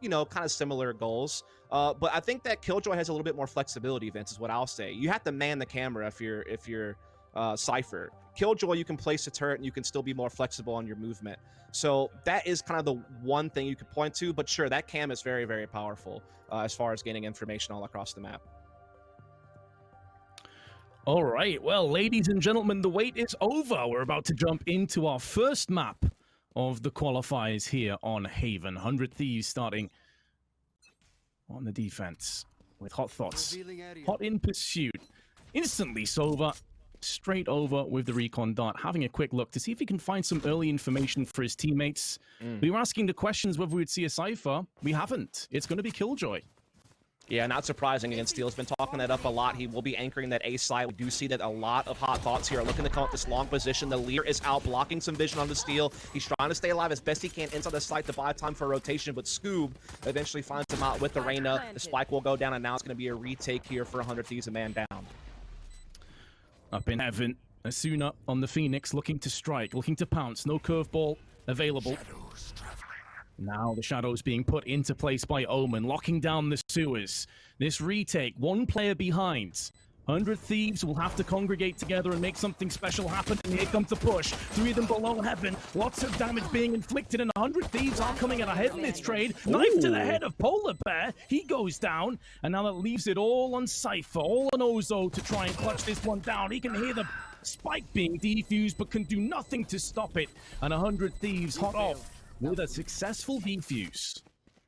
you know, kind of similar goals. But I think that Killjoy has a little bit more flexibility, Vince, is what I'll say. You have to man the camera if you're Cypher. Killjoy, you can place a turret and you can still be more flexible on your movement. So that is kind of the one thing you could point to. But sure, that cam is very, very powerful as far as gaining information all across the map. All right, well, ladies and gentlemen, the wait is over. We're about to jump into our first map of the qualifiers here on Haven. 100 Thieves starting on the defense with HotThots. Hot in pursuit. Instantly, Sova straight over with the recon dart, having a quick look to see if he can find some early information for his teammates. We were asking the questions whether we'd see a Cypher. We haven't. It's going to be Killjoy. Yeah, not surprising against Steel. Has been talking that up a lot. He will be anchoring that A side. We do see that a lot of HotThots here are looking to come up this long position. The leader is out, blocking some vision on the Steel. He's trying to stay alive as best he can inside the site to buy time for a rotation, but Scoob eventually finds him out with the Reyna. The spike will go down, and now it's going to be a retake here for 100 Thieves, a man down. Up in heaven, Asuna on the Phoenix, looking to strike, looking to pounce. No curveball available. Now the shadows being put into place by Omen, locking down the sewers. This retake, one player behind. 100 Thieves will have to congregate together and make something special happen. And here comes the push. 3 of them below heaven. Lots of damage being inflicted, and 100 Thieves are coming out ahead in this trade. Knife to the head of polarbear. He goes down, and now that leaves it all on Cypher, all on Ozo to try and clutch this one down. He can hear the spike being defused, but can do nothing to stop it. And 100 Thieves hot off with a successful defuse.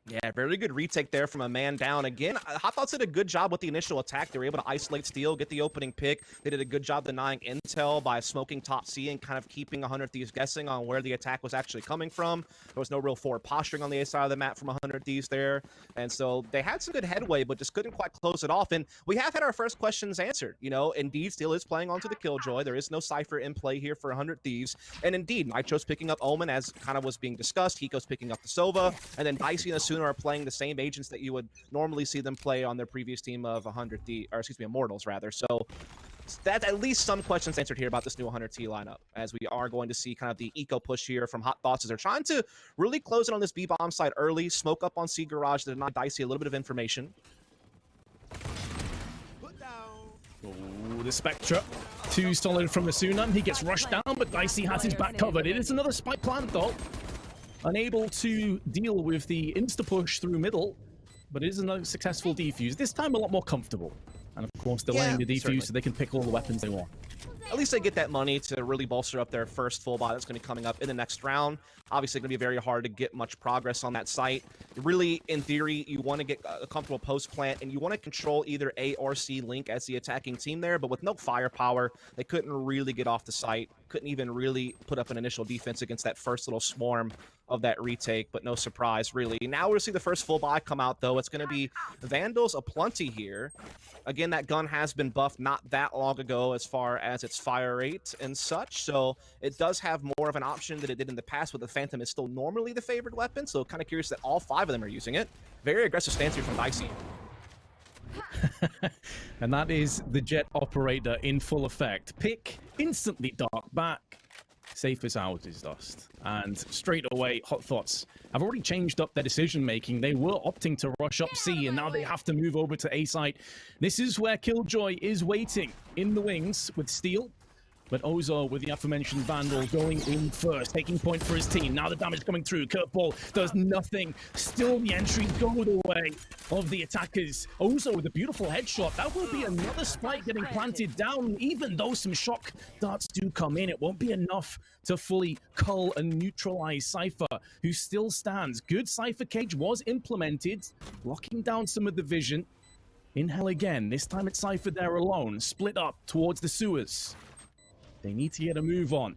Yeah, very good retake there from a man down. Again, HotThots did a good job with the initial attack. They were able to isolate Steel, get the opening pick. They did a good job denying intel by smoking top C and kind of keeping 100 Thieves guessing on where the attack was actually coming from. There was no real forward posturing on the A side of the map from 100 Thieves there. And so they had some good headway, but just couldn't quite close it off. And we have had our first questions answered. You know, indeed, Steel is playing onto the Killjoy. There is no Cypher in play here for 100 Thieves. And indeed, Nitro's picking up Omen, as kind of was being discussed. Hiko's picking up the Sova. And then Dicey and Asuna are playing the same agents that you would normally see them play on their previous team of 100 Thieves, or excuse me, Immortals rather. So that's at least some questions answered here about this new 100 T lineup, as we are going to see kind of the eco push here from HotThots as they're trying to really close it on this B-bomb side early, smoke up on C Garage to deny Dicey a little bit of information. Oh, the Spectre. Too solid from Asuna. He gets rushed down, but Dicey has his back covered. It is another spike plant though. Unable to deal with the insta-push through middle, but it is another successful defuse. This time a lot more comfortable. And of course, delaying the defuse certainly, so they can pick all the weapons they want. At least they get that money to really bolster up their first full buy that's going to be coming up in the next round. Obviously, going to be very hard to get much progress on that site. Really, in theory, you want to get a comfortable post plant, and you want to control either A or C link as the attacking team there, but with no firepower, they couldn't really get off the site, couldn't even really put up an initial defense against that first little swarm of that retake, but no surprise, really. Now we'll see the first full buy come out, though. It's going to be Vandals aplenty here. Again, that gun has been buffed not that long ago as far as its fire rate and such, so it does have more of an option than it did in the past, but the Phantom is still normally the favored weapon, so kind of curious that all 5 of them are using it. Very aggressive stance here from Dicey. And that is the Jett operator in full effect. Pick, instantly dark back. Safe as houses dust. And straight away, HotThots have already changed up their decision making. They were opting to rush up C, and now they have to move over to A site. This is where Killjoy is waiting in the wings with Steel. But Ozo, with the aforementioned Vandal, going in first, taking point for his team. Now the damage coming through. Curveball does nothing. Still the entry go the way of the attackers. Ozo with a beautiful headshot. That will be another spike getting planted down. Even though some shock darts do come in, it won't be enough to fully cull and neutralize Cypher, who still stands. Good Cypher cage was implemented, blocking down some of the vision. In hell again. This time it's Cypher there alone, split up towards the sewers. They need to get a move on.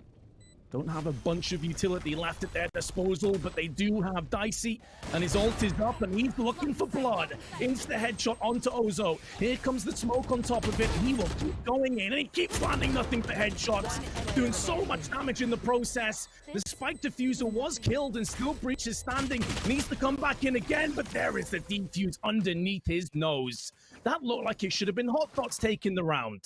Don't have a bunch of utility left at their disposal, but they do have Dicey, and his ult is up, and he's looking for blood. Insta headshot onto Ozo. Here comes the smoke on top of it. He will keep going in, and he keeps landing nothing but headshots, doing so much damage in the process. The spike diffuser was killed, and still Breach is standing. Needs to come back in again, but there is the defuse underneath his nose. That looked like it should have been HotThots taking the round.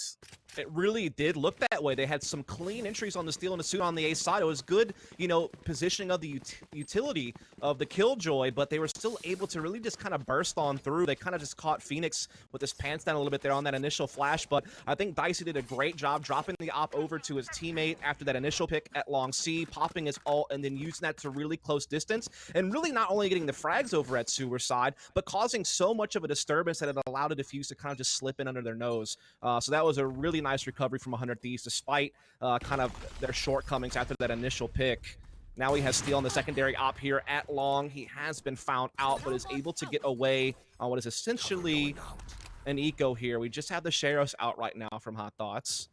It really did look that way. They had some clean entries on the steal and Asuna on the A side. It was good, you know, positioning of the utility of the Killjoy, but they were still able to really just kind of burst on through. They kind of just caught Phoenix with his pants down a little bit there on that initial flash, but I think Dicey did a great job dropping the op over to his teammate after that initial pick at long C, popping his ult, and then using that to really close distance, and really not only getting the frags over at Sewer side, but causing so much of a disturbance that it allowed a defuse to kind of just slip in under their nose. So that was a really nice recovery from 100 Thieves, despite kind of their shortcomings after that initial pick. Now he has steal on the secondary op here at long. He has been found out, but is able to get away on what is essentially an eco here. We just have the Sheriffs out right now from HotThots.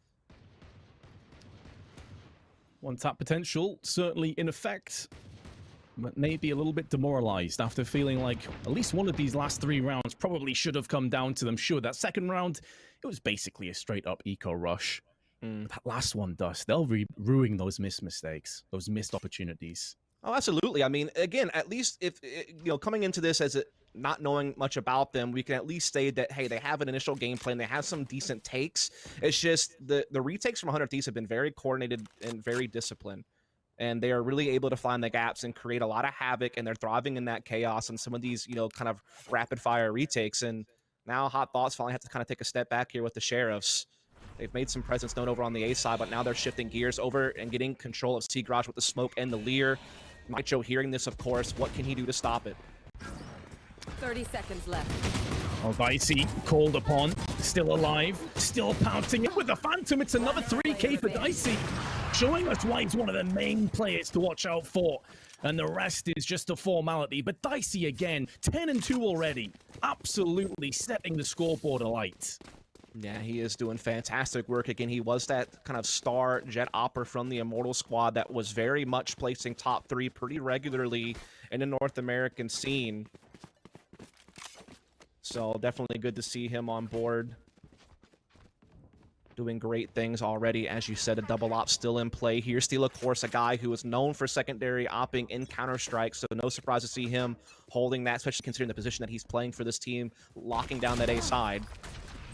One tap potential, certainly in effect, but maybe a little bit demoralized after feeling like at least one of these last 3 rounds probably should have come down to them. Sure, that second round, it was basically a straight-up eco rush. That last one, Dust, they'll ruin those missed mistakes, those missed opportunities. Oh, absolutely. I mean, again, at least if, you know, coming into this as not knowing much about them, we can at least say that, hey, they have an initial game plan. They have some decent takes. It's just the retakes from 100 Thieves have been very coordinated and very disciplined. And they are really able to find the gaps and create a lot of havoc, and they're thriving in that chaos and some of these, you know, kind of rapid-fire retakes. And now HotThots finally have to kind of take a step back here with the Sheriffs. They've made some presence known over on the A side, but now they're shifting gears over and getting control of C Garage with the smoke and the Leer. Macho hearing this, of course. What can he do to stop it? 30 seconds left. Oh, Dicey called upon, still alive, still pouncing it with the Phantom. It's another 3K for Dicey, showing us why he's one of the main players to watch out for. And the rest is just a formality. But Dicey again, 10 and 2 already, absolutely setting the scoreboard alight. Yeah, he is doing fantastic work. Again, he was that kind of star Jett opper from the Immortal squad that was very much placing top 3 pretty regularly in the North American scene. So definitely good to see him on board. Doing great things already. As you said, a double op still in play here. Steal, of course, a guy who is known for secondary opping in Counter-Strike, so no surprise to see him holding that, especially considering the position that he's playing for this team, locking down that A side.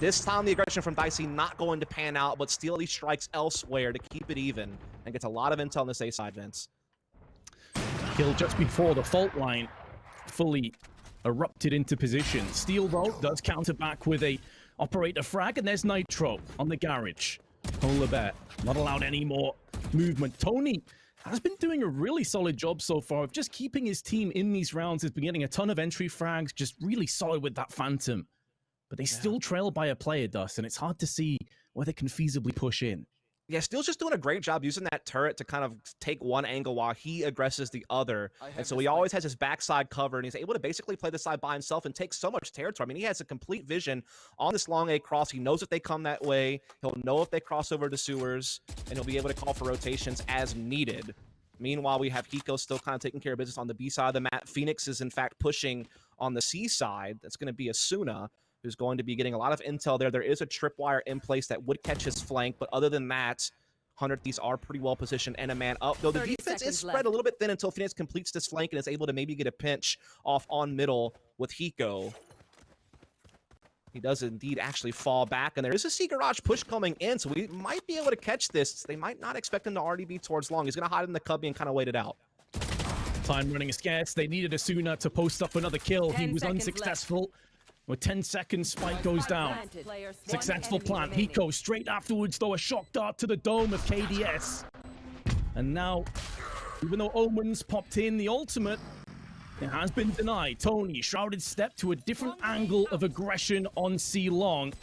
This time, the aggression from Dicey not going to pan out, but Steal these strikes elsewhere to keep it even, and gets a lot of intel on this A side, Vince. Kill just before the fault line fully erupted into position. Steal, though, does counter back with a operator frag, and there's Nitro on the garage. Polarbear not allowed any more movement. Tony has been doing a really solid job so far of just keeping his team in these rounds. Has been getting a ton of entry frags, just really solid with that Phantom. But they still trail by a player, Dust, and it's hard to see where they can feasibly push in. Yeah, Steel's just doing a great job using that turret to kind of take one angle while he aggresses the other. And so he always has his backside covered, and he's able to basically play the side by himself and take so much territory. I mean, he has a complete vision on this long A cross. He knows if they come that way. He'll know if they cross over to sewers, and he'll be able to call for rotations as needed. Meanwhile, we have Hiko still kind of taking care of business on the B side of the map. Phoenix is, in fact, pushing on the C side. That's going to be Asuna, who's going to be getting a lot of intel there. There is a tripwire in place that would catch his flank, but other than that, 100 Thieves are pretty well positioned and a man up. Though the defense is spread a little bit thin until Phoenix completes this flank and is able to maybe get a pinch off on middle with Hiko. He does indeed actually fall back, and there is a C Garage push coming in, so we might be able to catch this. They might not expect him to already be towards long. He's going to hide in the cubby and kind of wait it out. Time running scarce. They needed Asuna to post up another kill. He was unsuccessful. Left. With 10 seconds, Spike goes down. Successful plant. Hiko straight afterwards, though, a shock dart to the dome of KDS. And now, even though Omen's popped in the ultimate, it has been denied. Tony, shrouded step to a different angle of aggression on C long.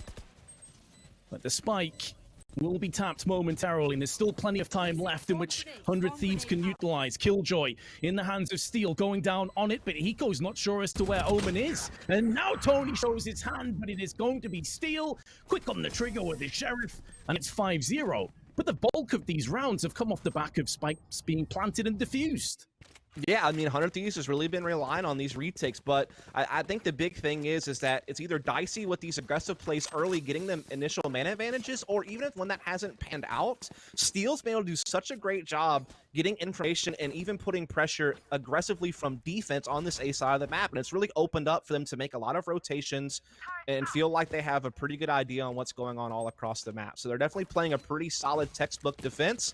But the Spike will be tapped momentarily, and there's still plenty of time left in which 100 Thieves can utilize. Killjoy in the hands of Steel, going down on it, but Hiko's not sure as to where Omen is. And now Tony shows his hand, but it is going to be Steel. Quick on the trigger with his Sheriff, and it's 5-0. But the bulk of these rounds have come off the back of spikes being planted and diffused. Yeah, I mean, 100 Thieves has really been relying on these retakes, but I think the big thing is that it's either Dicey with these aggressive plays early, getting them initial mana advantages, or even if when that hasn't panned out, Steel's been able to do such a great job getting information and even putting pressure aggressively from defense on this A side of the map, and it's really opened up for them to make a lot of rotations and feel like they have a pretty good idea on what's going on all across the map. So they're definitely playing a pretty solid textbook defense.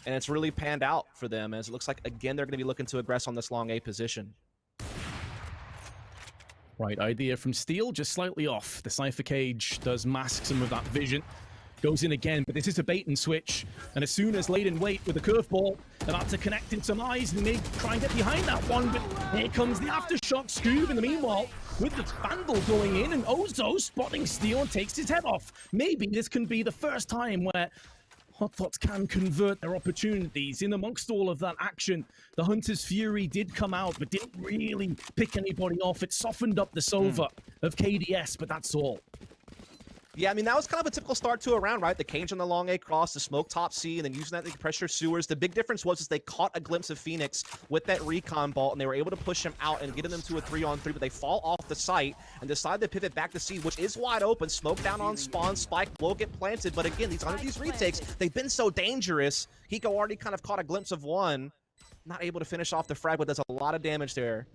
And it's really panned out for them, as it looks like, again, they're going to be looking to aggress on this long A position. Right idea from Steel, just slightly off. The Cypher cage does mask some of that vision. Goes in again, but this is a bait and switch. And Asuna's laid in wait with a curveball, about to connect in some eyes, and they try and get behind that one, but here comes the aftershock. Scoob in the meanwhile, with the vandal going in, and Ozo spotting Steel and takes his head off. Maybe this can be the first time where HotThots can convert their opportunities. In amongst all of that action, the Hunter's Fury did come out, but didn't really pick anybody off. It softened up the Sova of KDS, but that's all. Yeah, I mean, that was kind of a typical start to a round, right? The cage on the long A cross, the smoke top C, and then using that to pressure sewers. The big difference was they caught a glimpse of Phoenix with that recon bolt, and they were able to push him out and get them to a 3-on-3, but they fall off the site and decide to pivot back to C, which is wide open. Smoke down on spawn, Spike will get planted, but again, these retakes, they've been so dangerous. Hiko already kind of caught a glimpse of one. Not able to finish off the frag, but does a lot of damage there.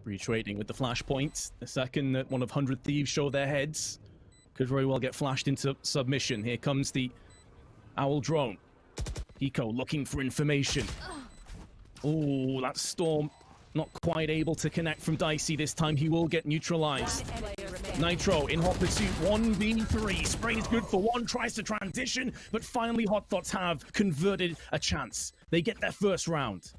Breach waiting with the flashpoint. The second that one of 100 Thieves show their heads could very well get flashed into submission. Here comes the Owl drone. Hiko looking for information. Oh, that Storm not quite able to connect from Dicey. This time he will get neutralized. Nitro in hot pursuit, 1v3. Sprays good for one, tries to transition, but finally HotThots have converted a chance. They get their first round.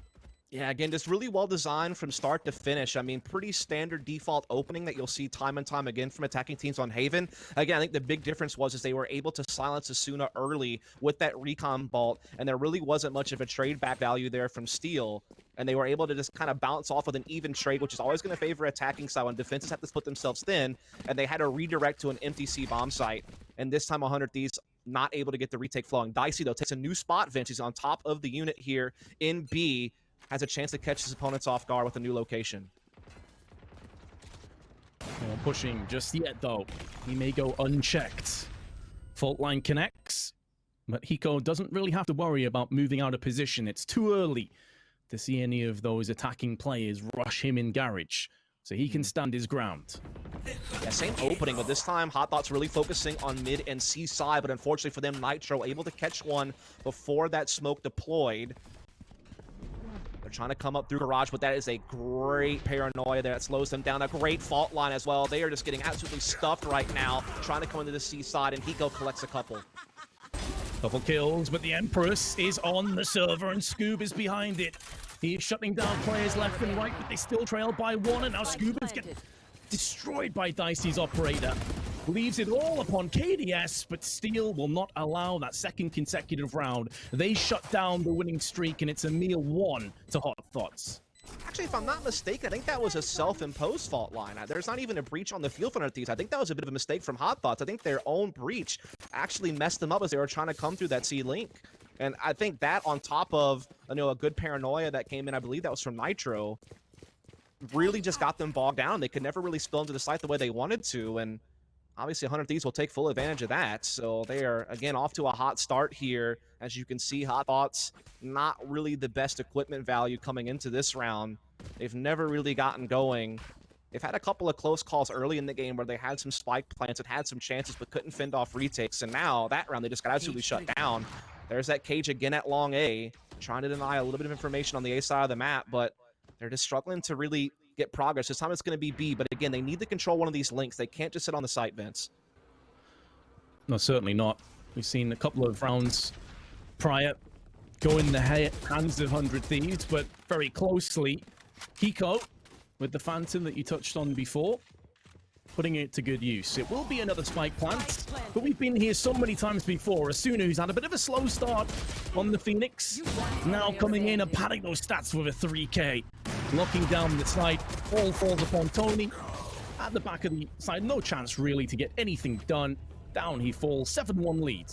Yeah, again, just really well designed from start to finish. I mean, pretty standard default opening that you'll see time and time again from attacking teams on Haven. Again, I think the big difference was they were able to silence Asuna early with that recon bolt, and there really wasn't much of a trade back value there from Steel. And they were able to just kind of bounce off with an even trade, which is always going to favor attacking style when defenses have to split themselves thin, and they had to redirect to an empty C bomb site. And this time 100 Thieves not able to get the retake flowing. Dicey, though, takes a new spot. Vince, he's on top of the unit here in B. Has a chance to catch his opponents off guard with a new location. Not pushing just yet, though. He may go unchecked. Fault line connects, but Hiko doesn't really have to worry about moving out of position. It's too early to see any of those attacking players rush him in garage, so he can stand his ground. Yeah, same opening, but this time HotThots really focusing on mid and C side, but unfortunately for them, Nitro able to catch one before that smoke deployed. Trying to come up through garage, but that is a great paranoia there that slows them down. A great fault line as well. They are just getting absolutely stuffed right now, trying to come into the C side, and Hiko collects a couple. Couple kills, but the Empress is on the server, and Scoob is behind it. He is shutting down players left and right, but they still trail by one, and now Scoob is getting destroyed by Dicey's operator. Leaves it all upon KDS, but Steel will not allow that second consecutive round. They shut down the winning streak, and it's a mere 1 to HotThots. Actually, if I'm not mistaken, I think that was a self-imposed fault line. There's not even a breach on the field for these. I think that was a bit of a mistake from HotThots. I think their own breach actually messed them up as they were trying to come through that C-Link. And I think that on top of, a good paranoia that came in, I believe that was from Nitro, really just got them bogged down. They could never really spill into the site the way they wanted to, and obviously 100 Thieves will take full advantage of that. So they are, again, off to a hot start here. As you can see, HotThots, not really the best equipment value coming into this round. They've never really gotten going. They've had a couple of close calls early in the game where they had some spike plants and had some chances but couldn't fend off retakes. And now, that round, they just got absolutely shut down. There's that cage again at long A, trying to deny a little bit of information on the A side of the map, but they're just struggling to really get progress. This time it's going to be B, but again, they need to control one of these links. They can't just sit on the site, Vince. No, certainly not. We've seen a couple of rounds prior go in the hands of 100 Thieves, but very closely. Hiko, with the Phantom that you touched on before, putting it to good use. It will be another spike plant, but we've been here so many times before. Asuna, who's had a bit of a slow start on the Phoenix, now coming in and padding those stats with a 3K. Locking down the side, all falls upon Tony. At the back of the side, no chance really to get anything done. Down he falls, 7-1 lead.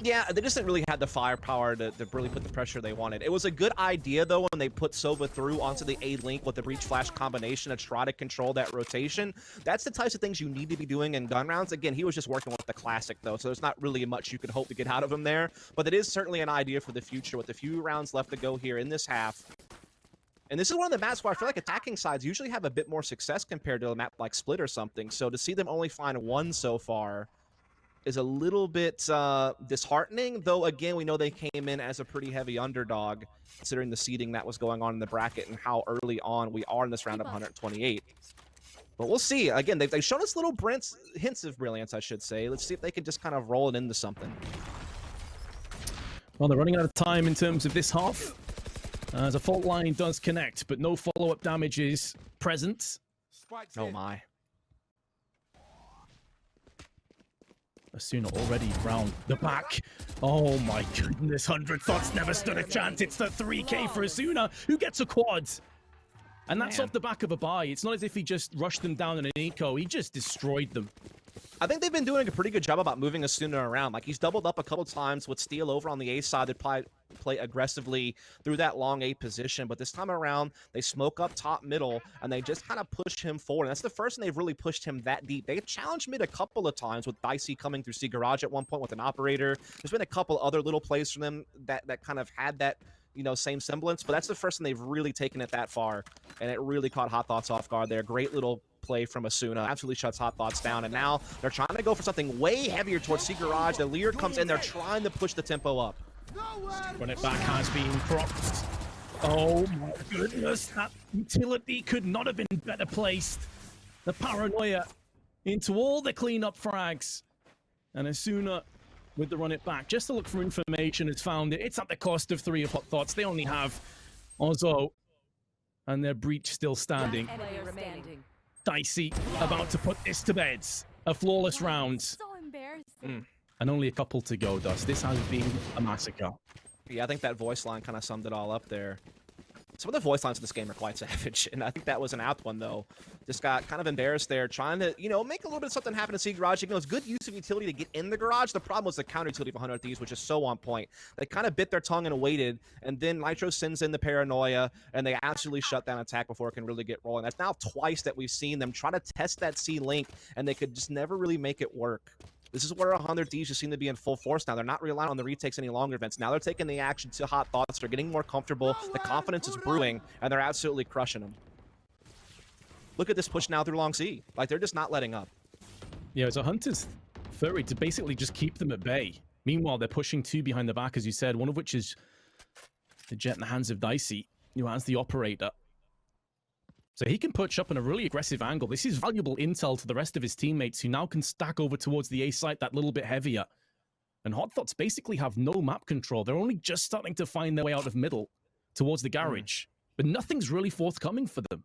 Yeah, they just didn't really have the firepower to really put the pressure they wanted. It was a good idea, though, when they put Sova through onto the A link with the breach flash combination to try to control that rotation. That's the types of things you need to be doing in gun rounds. Again, he was just working with the classic, though, so there's not really much you could hope to get out of him there. But it is certainly an idea for the future with a few rounds left to go here in this half. And this is one of the maps where I feel like attacking sides usually have a bit more success compared to a map like Split or something. So to see them only find one so far is a little bit disheartening, though again, we know they came in as a pretty heavy underdog, considering the seeding that was going on in the bracket and how early on we are in this round of 128. But we'll see. Again, they've shown us little hints of brilliance, I should say. Let's see if they can just kind of roll it into something. Well, they're running out of time in terms of this half, as a fault line does connect, but no follow-up damage is present. Oh my. Asuna already round the back. Oh my goodness, 100 Thoughts never stood a chance. It's the 3K for Asuna, who gets a quad. And that's off the back of a buy. It's not as if he just rushed them down in an eco. He just destroyed them. I think they've been doing a pretty good job about moving Asuna around. Like, he's doubled up a couple times with Steel over on the A side. They play aggressively through that long A position, but this time around, they smoke up top middle, and they just kind of push him forward. And that's the first time they've really pushed him that deep. They challenged mid a couple of times with Dicey coming through C Garage at one point with an operator. There's been a couple other little plays from them that kind of had that, you know, same semblance, but that's the first time they've really taken it that far, and it really caught HotThots off guard there. Great little play from Asuna, absolutely shuts HotThots down, and now they're trying to go for something way heavier towards C Garage. The leader comes in, they're trying to push the tempo up. Run it back has been cropped. Oh my goodness, that utility could not have been better placed. The paranoia into all the cleanup frags, and Asuna with the run it back just to look for information has found it. It's at the cost of 3 of HotThots. They only have Ozo and their breach still standing. Dicey about to put this to bed. A flawless round. So embarrassing. And only a couple to go, Dust. This has been a massacre. Yeah, I think that voice line kind of summed it all up there. Some of the voice lines in this game are quite savage, and I think that was an apt one, though. Just got kind of embarrassed there, trying to, you know, make a little bit of something happen to C Garage. You know, it's good use of utility to get in the garage. The problem was the counter utility of 100 Thieves, which is so on point. They kind of bit their tongue and waited, and then Nitro sends in the paranoia, and they absolutely shut down attack before it can really get rolling. That's now twice that we've seen them try to test that C link, and they could just never really make it work. This is where 100 Thieves just seem to be in full force now. They're not relying on the retakes any longer, Vince. Now they're taking the action to HotThots. They're getting more comfortable. The confidence is brewing, and they're absolutely crushing them. Look at this push now through long C. Like, they're just not letting up. Yeah, it's a Hunter's Fury to basically just keep them at bay. Meanwhile, they're pushing 2 behind the back, as you said, one of which is the Jett in the hands of Dicey, who has the operator. So he can push up in a really aggressive angle. This is valuable intel to the rest of his teammates, who now can stack over towards the A site that little bit heavier. And HotThots basically have no map control. They're only just starting to find their way out of middle towards the garage. But nothing's really forthcoming for them.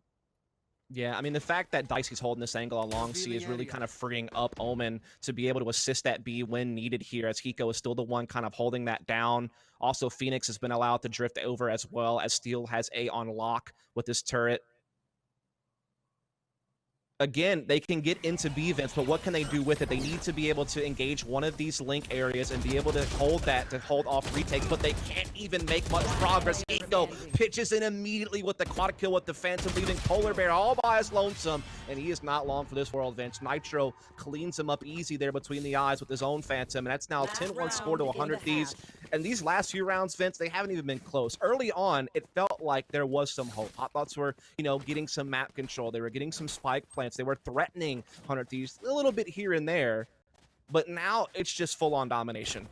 Yeah, I mean, the fact that Dicey's holding this angle on long C is really kind of freeing up Omen to be able to assist that B when needed here, as Hiko is still the one kind of holding that down. Also, Phoenix has been allowed to drift over as well, as Steel has A on lock with this turret. Again, they can get into B vents, but what can they do with it? They need to be able to engage one of these link areas and be able to hold that, to hold off retakes, but they can't even make much progress. Hiko pitches in immediately with the quad kill with the Phantom, leaving polarbear all by his lonesome, and he is not long for this world, Vince. Nitro cleans him up easy there between the eyes with his own Phantom, and that's now 10-1 score to 100 Thieves. And these last few rounds, Vince, they haven't even been close. Early on, it felt like there was some hope. HotThots were, you know, getting some map control. They were getting some spike plants. They were threatening 100 Thieves a little bit here and there, but now it's just full-on domination.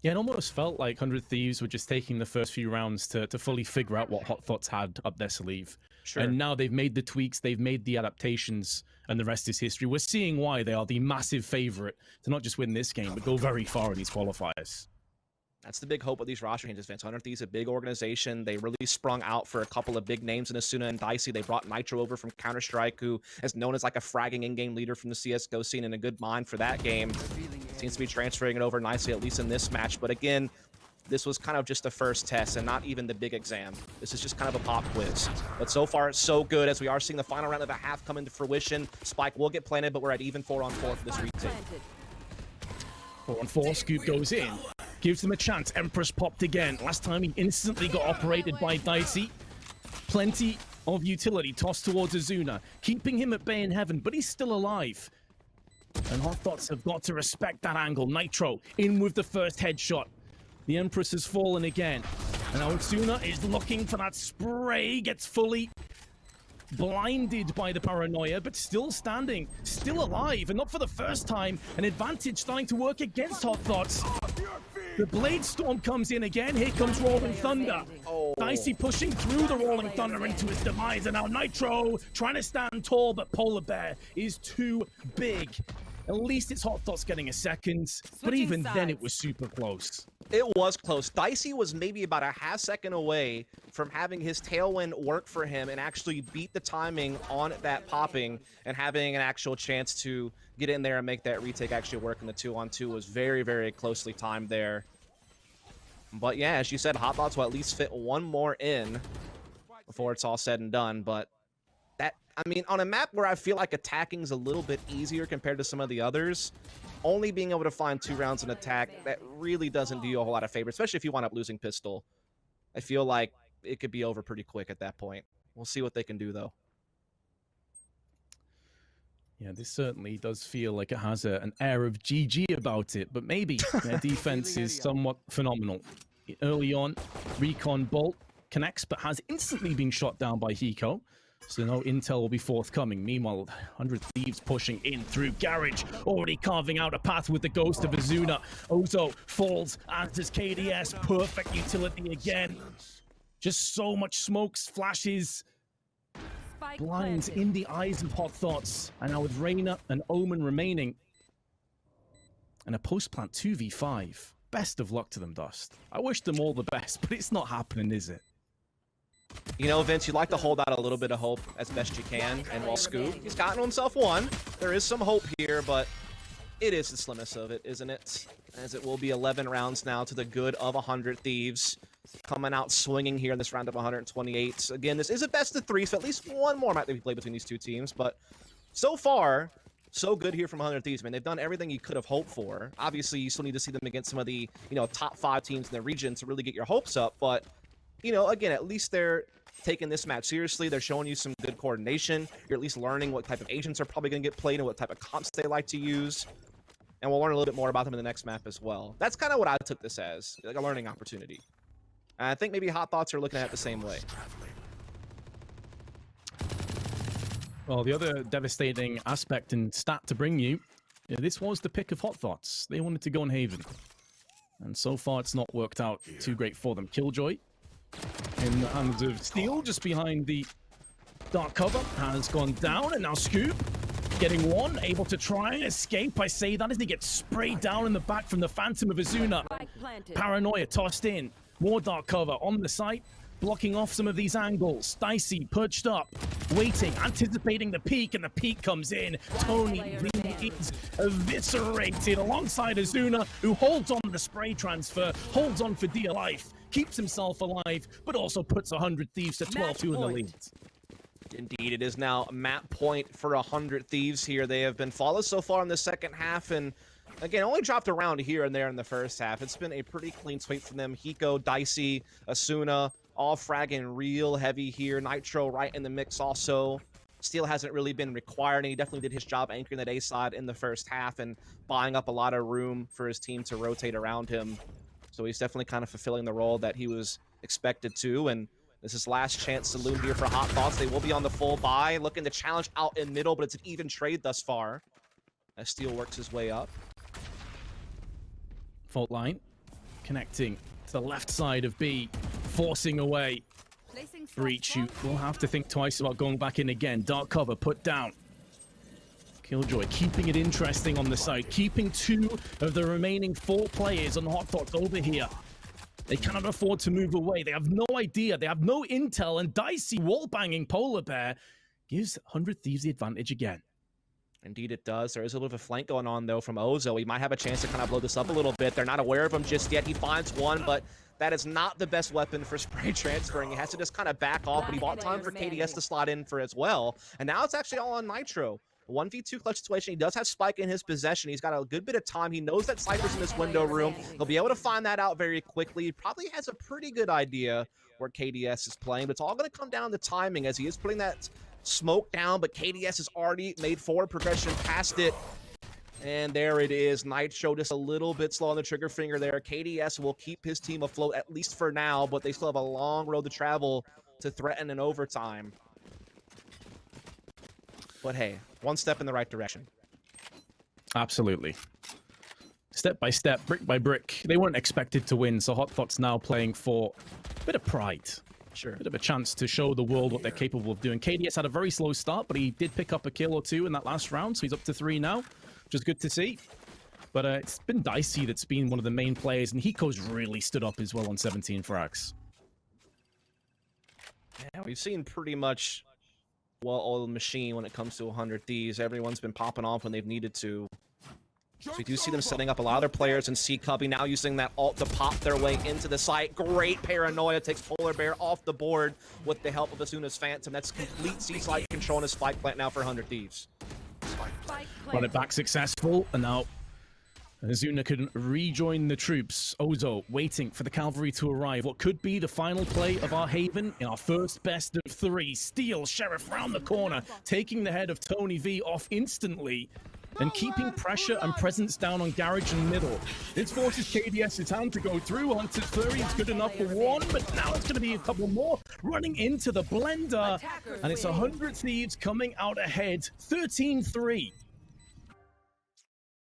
Yeah, it almost felt like 100 Thieves were just taking the first few rounds to fully figure out what HotThots had up their sleeve. Sure. And now they've made the tweaks, they've made the adaptations, and the rest is history. We're seeing why they are the massive favorite to not just win this game, but go very far in these qualifiers. That's the big hope of these roster changes, Vince. 100 Thieves, a big organization. They really sprung out for a couple of big names in Asuna and Dicey. They brought Nitro over from Counter-Strike, who is known as like a fragging in-game leader from the CSGO scene and a good mind for that game. Seems to be transferring it over nicely, at least in this match. But again, this was kind of just the first test and not even the big exam. This is just kind of a pop quiz. But so far, so good, as we are seeing the final round of the half come into fruition. Spike will get planted, but we're at even 4-on-4 for this retake. 4-on-4, Scoob goes in. Gives them a chance. Empress popped again. Last time he instantly got operated by Dicey. Plenty of utility tossed towards Asuna, keeping him at bay in heaven, but he's still alive. And HotThots have got to respect that angle. Nitro in with the first headshot. The Empress has fallen again. And now Asuna is looking for that spray, gets fully blinded by the paranoia, but still standing, still alive, and not for the first time. An advantage starting to work against HotThots. The Blade Storm comes in again. Here comes Rolling Thunder. Dicey pushing through the Rolling Thunder into his demise, and now Nitro trying to stand tall, but Polar Bear is too big. At least it's HotThots getting a second, but even then it was super close. It was close. Dicey was maybe about a half second away from having his tailwind work for him and actually beat the timing on that popping and having an actual chance to get in there and make that retake actually work. And the 2-on-2 was very, very closely timed there. But yeah, as you said, HotThots will at least fit one more in before it's all said and done. But that, I mean, on a map where I feel like attacking is a little bit easier compared to some of the others, only being able to find 2 rounds in attack, that really doesn't do you a whole lot of favor, especially if you wind up losing pistol. I feel like it could be over pretty quick at that point. We'll see what they can do, though. Yeah, this certainly does feel like it has an air of GG about it, but maybe their defense is somewhat phenomenal. Early on, Recon Bolt connects, but has instantly been shot down by Hiko. So no intel will be forthcoming. Meanwhile, 100 Thieves pushing in through Garage, already carving out a path with the ghost of Asuna. Ozo falls, as does KDS. Perfect utility again. Just so much smokes, flashes, blinds in the eyes of HotThots. And now with Reyna and Omen remaining, and a post-plant 2v5. Best of luck to them, Dust. I wish them all the best, but it's not happening, is it? You know, Vince, you like to hold out a little bit of hope as best you can, and while Scoob, he's gotten himself one. There is some hope here, but it is the slimmest of it, isn't it? As it will be 11 rounds now to the good of 100 Thieves. Coming out swinging here in this round of 128. Again, this is a best of 3, so at least one more might be played between these two teams, but so far, so good here from 100 Thieves, man. They've done everything you could have hoped for. Obviously, you still need to see them against some of the, you know, top 5 teams in the region to really get your hopes up, but you know, again, at least they're taking this match seriously. They're showing you some good coordination. You're at least learning what type of agents are probably going to get played and what type of comps they like to use. And we'll learn a little bit more about them in the next map as well. That's kind of what I took this as, like a learning opportunity. And I think maybe HotThots are looking at it the same way. Well, the other devastating aspect and stat to bring you, this was the pick of HotThots. They wanted to go on Haven. And so far, it's not worked out too great for them. Killjoy in the hands of Steel, just behind the dark cover, has gone down, and now Scoob getting one, able to try and escape. I say that as he gets sprayed down in the back from the Phantom of Asuna. Paranoia tossed in, more dark cover on the site, blocking off some of these angles. Dicey perched up, waiting, anticipating the peak, and the peak comes in. TonyV is eviscerated alongside Asuna, who holds on the spray transfer, holds on for dear life, keeps himself alive, but also puts 100 Thieves to 12-2 in the lead. Indeed, it is now map point for 100 Thieves here. They have been flawless so far in the second half, and again, only dropped around here and there in the first half. It's been a pretty clean sweep from them. Hiko, Dicey, Asuna, all fragging real heavy here. Nitro right in the mix also. Steel hasn't really been required, and he definitely did his job anchoring that A side in the first half and buying up a lot of room for his team to rotate around him. So he's definitely kind of fulfilling the role that he was expected to, and this is last chance saloon here for HotThots. They will be on the full buy, looking to challenge out in middle, but it's an even trade thus far as Steel works his way up. Fault line connecting to the left side of B, forcing away Breach. You will have to think twice about going back in again. Dark cover put down. Killjoy keeping it interesting on the side, keeping 2 of the remaining 4 players on HotThots over here. They cannot afford to move away. They have no idea. They have no intel, and Dicey wall-banging Polar Bear gives 100 Thieves the advantage again. Indeed it does. There is a little bit of a flank going on, though, from Ozo. He might have a chance to kind of blow this up a little bit. They're not aware of him just yet. He finds one, but that is not the best weapon for spray transferring. He has to just kind of back off, but he bought time for KDS to slot in for as well. And now it's actually all on Nitro. 1v2 clutch situation. He does have Spike in his possession. He's got a good bit of time. He knows that Cypher's in this window room. He'll be able to find that out very quickly. He probably has a pretty good idea where KDS is playing, but it's all going to come down to timing as he is putting that smoke down, but KDS has already made forward progression past it. And there it is. Nitro just a little bit slow on the trigger finger there. KDS will keep his team afloat, at least for now, but they still have a long road to travel to threaten an overtime. But hey, one step in the right direction. Absolutely. Step by step, brick by brick. They weren't expected to win, so HotThots now playing for a bit of pride. Sure. Bit of a chance to show the world what they're capable of doing. KDS had a very slow start, but he did pick up a kill or two in that last round, so he's up to 3 now, which is good to see. But it's been Dicey that's been one of the main players, and Hiko's really stood up as well on 17 frags. Yeah, we've seen pretty much well-oiled machine when it comes to 100 Thieves. Everyone's been popping off when they've needed to. So we do see them setting up a lot of their players and C-Cubby now using that ult to pop their way into the site. Great paranoia, takes polarbear off the board with the help of Asuna's Phantom. That's complete C-side control in his spike plant now for 100 Thieves. Run it back successful, and now Asuna can rejoin the troops. Ozo waiting for the cavalry to arrive. What could be the final play of our Haven in our first best of 3. Steal Sheriff round the corner, taking the head of TonyV off instantly, and keeping pressure and presence down on Garage and middle. This forces KDS's hand to go through. Hunted Flurry is good enough for 1, but now it's going to be a couple more running into the blender. And it's 100 Thieves coming out ahead, 13-3.